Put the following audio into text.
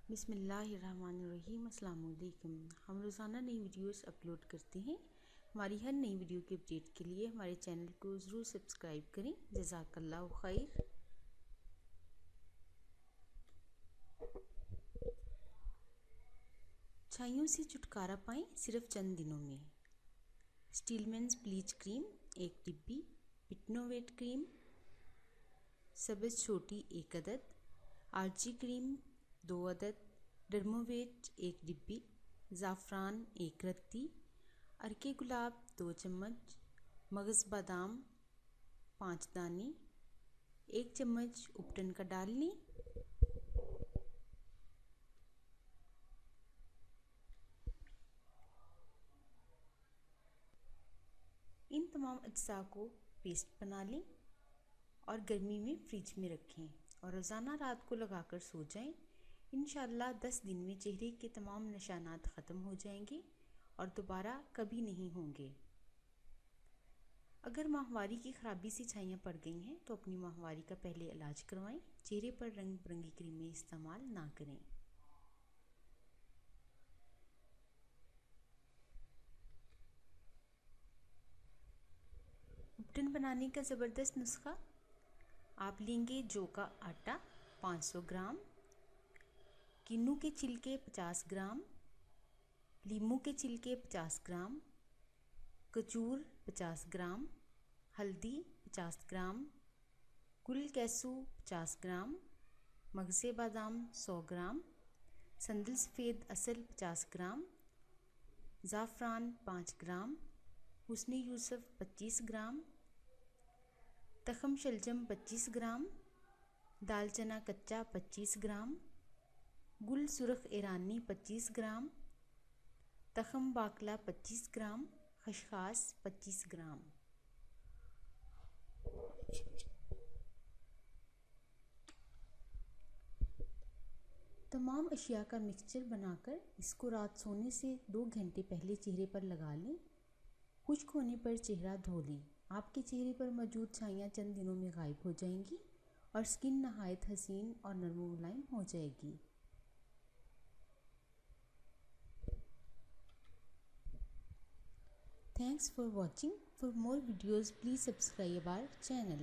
बिस्मिल्लाहिर्रहमानिर्रहीम। अस्सलाम वालेकुम। हम रोज़ाना नई वीडियोस अपलोड करते हैं। हमारी हर नई वीडियो के अपडेट के लिए हमारे चैनल को ज़रूर सब्सक्राइब करें। जज़ाकल्लाहु खैर। छाइयों से छुटकारा पाएं सिर्फ चंद दिनों में। स्टीलमैन्स ब्लीच क्रीम 1 डिब्बी, पिटनोवेट क्रीम सब्ज़ छोटी 1 अदद, आर्ची क्रीम 2 अदद, डर्मोवेट 1 डिब्बी, ज़ाफ़रान 1 रत्ती, अरके गुलाब 2 चम्मच, मगज़ बादाम 5 दाने, 1 चम्मच उपटन का डाल लें। इन तमाम अज्जा को पेस्ट बना लें और गर्मी में फ्रिज में रखें और रोज़ाना रात को लगाकर सो जाएं। इंशाअल्लाह 10 दिन में चेहरे के तमाम निशानात ख़त्म हो जाएंगे और दोबारा कभी नहीं होंगे। अगर माहवारी की ख़राबी से छाइयाँ पड़ गई हैं तो अपनी माहवारी का पहले इलाज करवाएं। चेहरे पर रंग बिरंगी क्रीमें इस्तेमाल ना करें। उपटन बनाने का ज़बरदस्त नुस्खा। आप लेंगे जौ का आटा 500 ग्राम, किन्नू के छिलके 50 ग्राम, लीमू के छिलके 50 ग्राम, कचूर 50 ग्राम, हल्दी 50 ग्राम, गुल कैसू 50 ग्राम, मगज़े बादाम 100 ग्राम, संदल सफ़ेद असल 50 ग्राम, ज़ाफ़रान 5 ग्राम, हुस्न यूसुफ 25 ग्राम, तख़म शलजम 25 ग्राम, दालचना कच्चा 25 ग्राम, गुल सुरख ईरानी 25 ग्राम, तख़म बाकला 25 ग्राम, खसखास 25 ग्राम। तमाम अशिया का मिक्सचर बनाकर इसको रात सोने से 2 घंटे पहले चेहरे पर लगा लें। खुश्क होने पर चेहरा धो लें। आपके चेहरे पर मौजूद छाइयाँ चंद दिनों में गायब हो जाएंगी और स्किन नहायत हसीन और नरम मुलायम हो जाएगी। Thanks for watching. For more videos, please subscribe our channel.